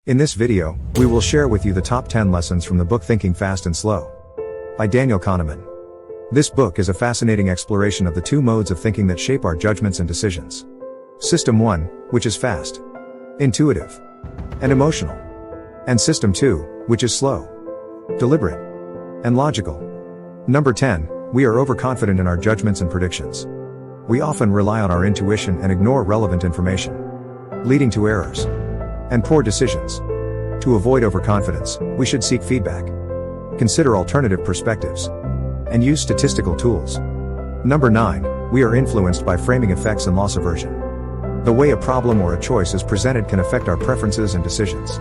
In this video, we will share with you the top 10 lessons from the book Thinking Fast and Slow by Daniel Kahneman. This book is a fascinating exploration of the two modes of thinking that shape our judgments and decisions. System 1, which is fast, intuitive, and emotional. And System 2, which is slow, deliberate, and logical. Number 10, we are overconfident in our judgments and predictions. We often rely on our intuition and ignore relevant information, leading to errors and poor decisions. To avoid overconfidence, we should seek feedback, consider alternative perspectives, and use statistical tools. Number 9, we are influenced by framing effects and loss aversion. The way a problem or a choice is presented can affect our preferences and decisions.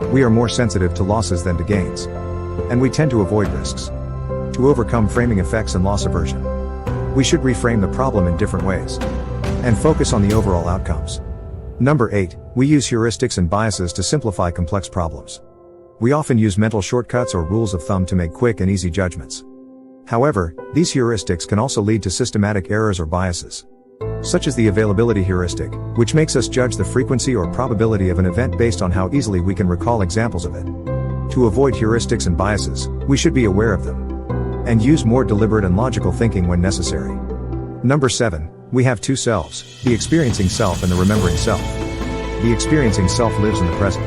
We are more sensitive to losses than to gains, and we tend to avoid risks. To overcome framing effects and loss aversion, we should reframe the problem in different ways and focus on the overall outcomes. Number 8, we use heuristics and biases to simplify complex problems. We often use mental shortcuts or rules of thumb to make quick and easy judgments. However, these heuristics can also lead to systematic errors or biases, such as the availability heuristic, which makes us judge the frequency or probability of an event based on how easily we can recall examples of it. To avoid heuristics and biases, we should be aware of them and use more deliberate and logical thinking when necessary. Number 7, we have two selves, the experiencing self and the remembering self. The experiencing self lives in the present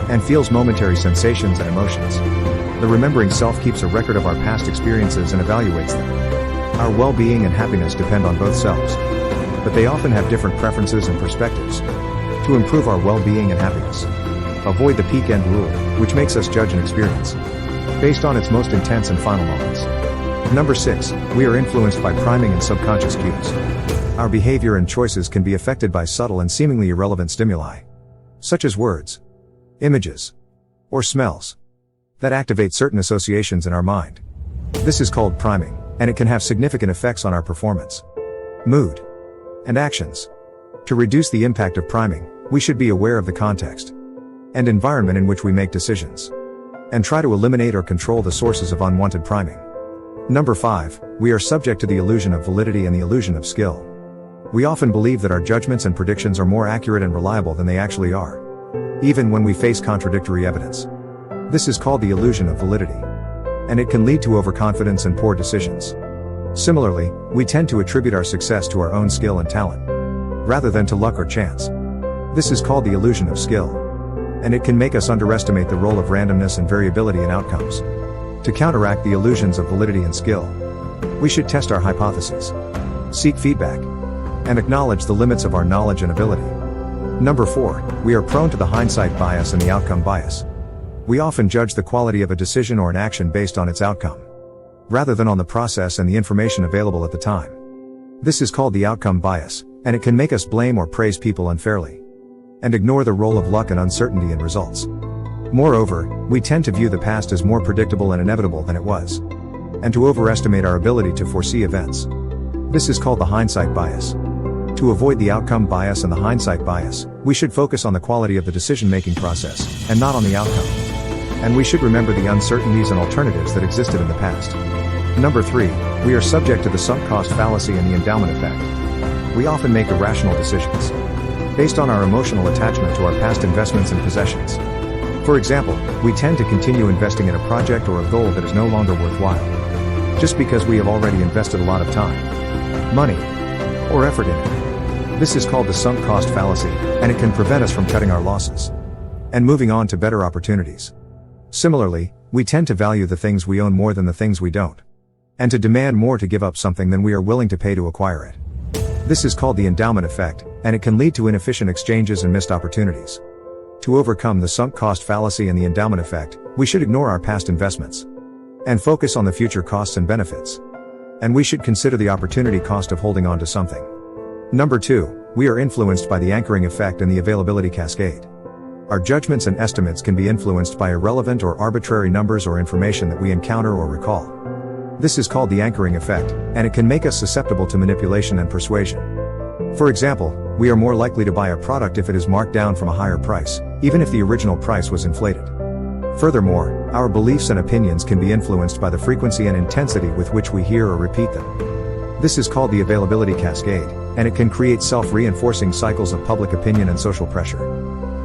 and feels momentary sensations and emotions. The remembering self keeps a record of our past experiences and evaluates them. Our well-being and happiness depend on both selves, but they often have different preferences and perspectives. To improve our well-being and happiness, avoid the peak end rule, which makes us judge an experience based on its most intense and final moments. Number 6, we are influenced by priming and subconscious cues. Our behavior and choices can be affected by subtle and seemingly irrelevant stimuli, such as words, images, or smells, that activate certain associations in our mind. This is called priming, and it can have significant effects on our performance, mood, and actions. To reduce the impact of priming, we should be aware of the context and environment in which we make decisions, and try to eliminate or control the sources of unwanted priming. Number 5, we are subject to the illusion of validity and the illusion of skill. We often believe that our judgments and predictions are more accurate and reliable than they actually are, even when we face contradictory evidence. This is called the illusion of validity, and it can lead to overconfidence and poor decisions. Similarly, we tend to attribute our success to our own skill and talent, rather than to luck or chance. This is called the illusion of skill, and it can make us underestimate the role of randomness and variability in outcomes. To counteract the illusions of validity and skill, we should test our hypotheses, seek feedback, and acknowledge the limits of our knowledge and ability. Number 4, we are prone to the hindsight bias and the outcome bias. We often judge the quality of a decision or an action based on its outcome, rather than on the process and the information available at the time. This is called the outcome bias, and it can make us blame or praise people unfairly, and ignore the role of luck and uncertainty in results. Moreover, we tend to view the past as more predictable and inevitable than it was, and to overestimate our ability to foresee events. This is called the hindsight bias. To avoid the outcome bias and the hindsight bias, we should focus on the quality of the decision-making process, and not on the outcome. And we should remember the uncertainties and alternatives that existed in the past. Number 3, we are subject to the sunk cost fallacy and the endowment effect. We often make irrational decisions based on our emotional attachment to our past investments and possessions. For example, we tend to continue investing in a project or a goal that is no longer worthwhile, just because we have already invested a lot of time, money, or effort in it. This is called the sunk cost fallacy, and it can prevent us from cutting our losses and moving on to better opportunities. Similarly, we tend to value the things we own more than the things we don't, and to demand more to give up something than we are willing to pay to acquire it. This is called the endowment effect, and it can lead to inefficient exchanges and missed opportunities. To overcome the sunk cost fallacy and the endowment effect, we should ignore our past investments and focus on the future costs and benefits. And we should consider the opportunity cost of holding on to something. Number 2, we are influenced by the anchoring effect and the availability cascade. Our judgments and estimates can be influenced by irrelevant or arbitrary numbers or information that we encounter or recall. This is called the anchoring effect, and it can make us susceptible to manipulation and persuasion. For example, we are more likely to buy a product if it is marked down from a higher price, even if the original price was inflated. Furthermore, our beliefs and opinions can be influenced by the frequency and intensity with which we hear or repeat them. This is called the availability cascade, and it can create self-reinforcing cycles of public opinion and social pressure.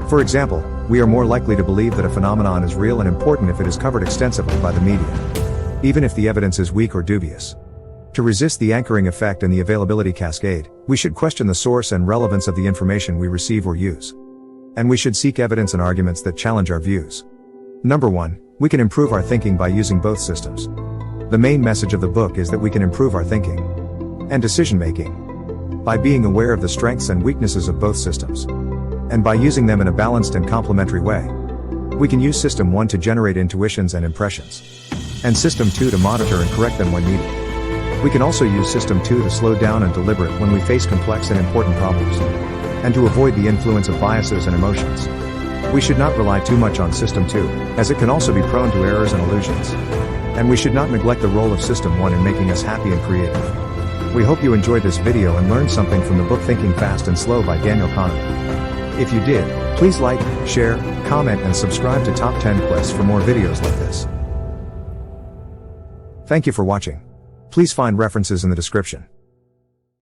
For example, we are more likely to believe that a phenomenon is real and important if it is covered extensively by the media, even if the evidence is weak or dubious. To resist the anchoring effect and the availability cascade, we should question the source and relevance of the information we receive or use. And we should seek evidence and arguments that challenge our views. Number 1, we can improve our thinking by using both systems. The main message of the book is that we can improve our thinking and decision-making by being aware of the strengths and weaknesses of both systems, and by using them in a balanced and complementary way. We can use System 1 to generate intuitions and impressions, and System 2 to monitor and correct them when needed. We can also use System 2 to slow down and deliberate when we face complex and important problems, and to avoid the influence of biases and emotions. We should not rely too much on System 2, as it can also be prone to errors and illusions. And we should not neglect the role of System 1 in making us happy and creative. We hope you enjoyed this video and learned something from the book Thinking Fast and Slow by Daniel Kahneman. If you did, please like, share, comment and subscribe to Top 10 Quests for more videos like this. Thank you for watching. Please find references in the description.